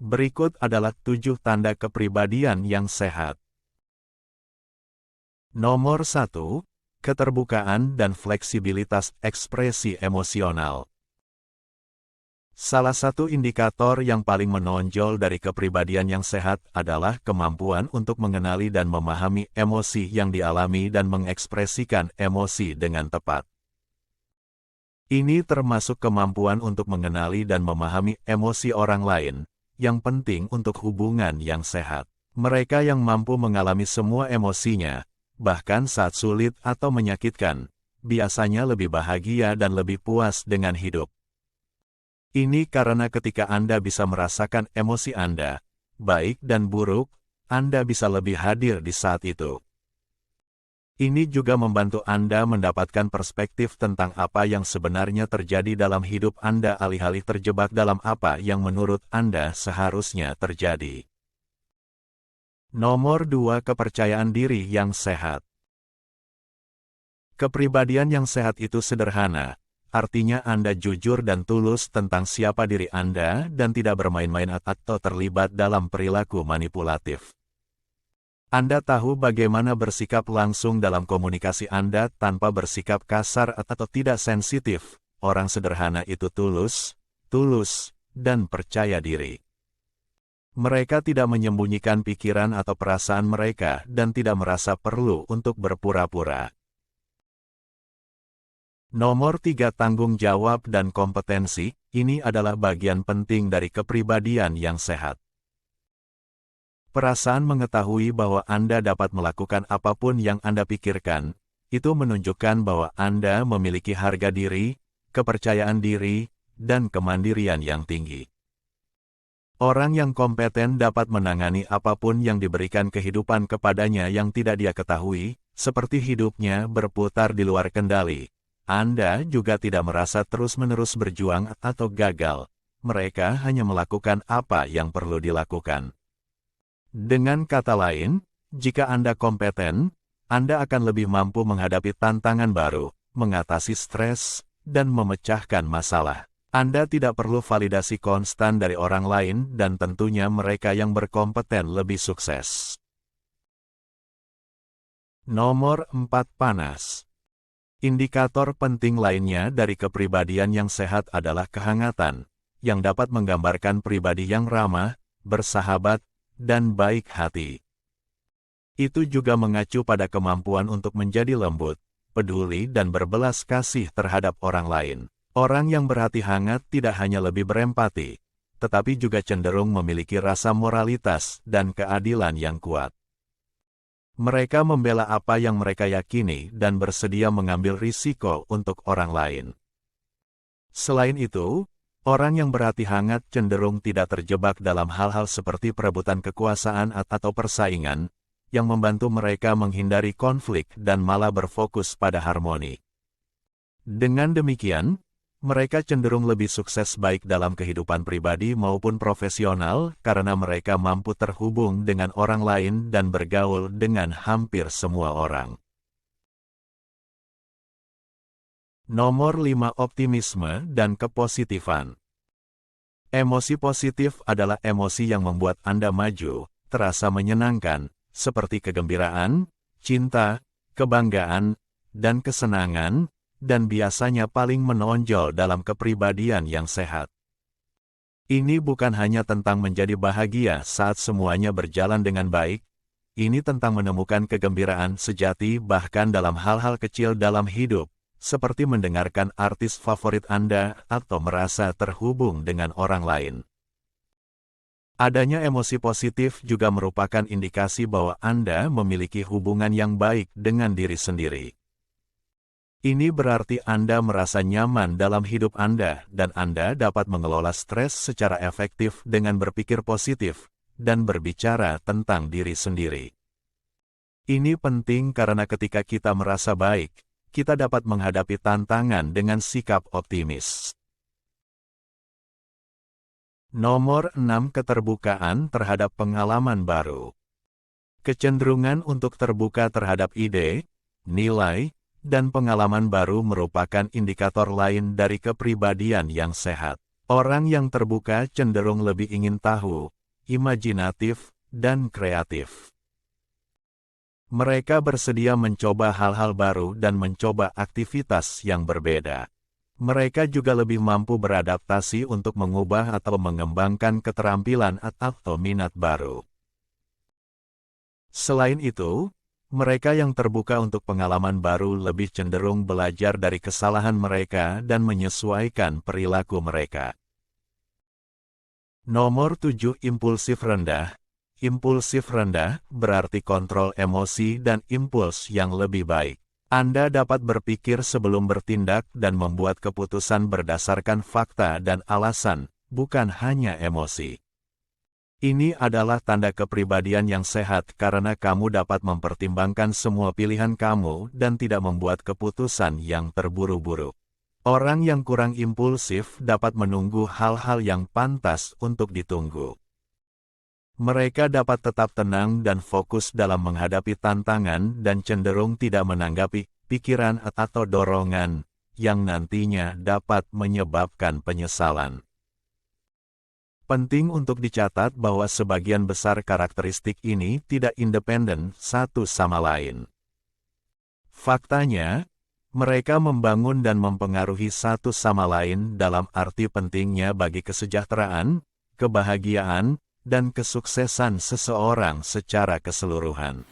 Berikut adalah 7 tanda kepribadian yang sehat. Nomor 1. Keterbukaan dan fleksibilitas ekspresi emosional. Salah satu indikator yang paling menonjol dari kepribadian yang sehat adalah kemampuan untuk mengenali dan memahami emosi yang dialami dan mengekspresikan emosi dengan tepat. Ini termasuk kemampuan untuk mengenali dan memahami emosi orang lain, yang penting untuk hubungan yang sehat. Mereka yang mampu mengalami semua emosinya, bahkan saat sulit atau menyakitkan, biasanya lebih bahagia dan lebih puas dengan hidup. Ini karena ketika Anda bisa merasakan emosi Anda, baik dan buruk, Anda bisa lebih hadir di saat itu. Ini juga membantu Anda mendapatkan perspektif tentang apa yang sebenarnya terjadi dalam hidup Anda alih-alih terjebak dalam apa yang menurut Anda seharusnya terjadi. Nomor 2. Kepercayaan diri yang sehat. Kepribadian yang sehat itu sederhana. Artinya Anda jujur dan tulus tentang siapa diri Anda dan tidak bermain-main atau terlibat dalam perilaku manipulatif. Anda tahu bagaimana bersikap langsung dalam komunikasi Anda tanpa bersikap kasar atau tidak sensitif. Orang sederhana itu tulus, dan percaya diri. Mereka tidak menyembunyikan pikiran atau perasaan mereka dan tidak merasa perlu untuk berpura-pura. Nomor 3. Tanggung jawab dan kompetensi. Ini adalah bagian penting dari kepribadian yang sehat. Perasaan mengetahui bahwa Anda dapat melakukan apapun yang Anda pikirkan, itu menunjukkan bahwa Anda memiliki harga diri, kepercayaan diri, dan kemandirian yang tinggi. Orang yang kompeten dapat menangani apapun yang diberikan kehidupan kepadanya yang tidak dia ketahui, seperti hidupnya berputar di luar kendali. Anda juga tidak merasa terus-menerus berjuang atau gagal. Mereka hanya melakukan apa yang perlu dilakukan. Dengan kata lain, jika Anda kompeten, Anda akan lebih mampu menghadapi tantangan baru, mengatasi stres, dan memecahkan masalah. Anda tidak perlu validasi konstan dari orang lain dan tentunya mereka yang berkompeten lebih sukses. Nomor 4. Panas. Indikator penting lainnya dari kepribadian yang sehat adalah kehangatan, yang dapat menggambarkan pribadi yang ramah, bersahabat, dan baik hati. Itu juga mengacu pada kemampuan untuk menjadi lembut, peduli dan berbelas kasih terhadap orang lain. Orang yang berhati hangat tidak hanya lebih berempati, tetapi juga cenderung memiliki rasa moralitas dan keadilan yang kuat. Mereka membela apa yang mereka yakini dan bersedia mengambil risiko untuk orang lain. Selain itu, orang yang berhati hangat cenderung tidak terjebak dalam hal-hal seperti perebutan kekuasaan atau persaingan, yang membantu mereka menghindari konflik dan malah berfokus pada harmoni. Dengan demikian, mereka cenderung lebih sukses baik dalam kehidupan pribadi maupun profesional karena mereka mampu terhubung dengan orang lain dan bergaul dengan hampir semua orang. Nomor 5. Optimisme dan kepositifan. Emosi positif adalah emosi yang membuat Anda maju, terasa menyenangkan, seperti kegembiraan, cinta, kebanggaan, dan kesenangan, dan biasanya paling menonjol dalam kepribadian yang sehat. Ini bukan hanya tentang menjadi bahagia saat semuanya berjalan dengan baik, ini tentang menemukan kegembiraan sejati bahkan dalam hal-hal kecil dalam hidup, seperti mendengarkan artis favorit Anda atau merasa terhubung dengan orang lain. Adanya emosi positif juga merupakan indikasi bahwa Anda memiliki hubungan yang baik dengan diri sendiri. Ini berarti Anda merasa nyaman dalam hidup Anda dan Anda dapat mengelola stres secara efektif dengan berpikir positif dan berbicara tentang diri sendiri. Ini penting karena ketika kita merasa baik, kita dapat menghadapi tantangan dengan sikap optimis. Nomor 6. Keterbukaan terhadap pengalaman baru. Kecenderungan untuk terbuka terhadap ide, nilai, dan pengalaman baru merupakan indikator lain dari kepribadian yang sehat. Orang yang terbuka cenderung lebih ingin tahu, imajinatif, dan kreatif. Mereka bersedia mencoba hal-hal baru dan mencoba aktivitas yang berbeda. Mereka juga lebih mampu beradaptasi untuk mengubah atau mengembangkan keterampilan atau minat baru. Selain itu, mereka yang terbuka untuk pengalaman baru lebih cenderung belajar dari kesalahan mereka dan menyesuaikan perilaku mereka. Nomor 7. Impulsif rendah. Impulsif rendah berarti kontrol emosi dan impuls yang lebih baik. Anda dapat berpikir sebelum bertindak dan membuat keputusan berdasarkan fakta dan alasan, bukan hanya emosi. Ini adalah tanda kepribadian yang sehat karena kamu dapat mempertimbangkan semua pilihan kamu dan tidak membuat keputusan yang terburu-buru. Orang yang kurang impulsif dapat menunggu hal-hal yang pantas untuk ditunggu. Mereka dapat tetap tenang dan fokus dalam menghadapi tantangan dan cenderung tidak menanggapi pikiran atau dorongan yang nantinya dapat menyebabkan penyesalan. Penting untuk dicatat bahwa sebagian besar karakteristik ini tidak independen satu sama lain. Faktanya, mereka membangun dan mempengaruhi satu sama lain dalam arti pentingnya bagi kesejahteraan, kebahagiaan, dan kesuksesan seseorang secara keseluruhan.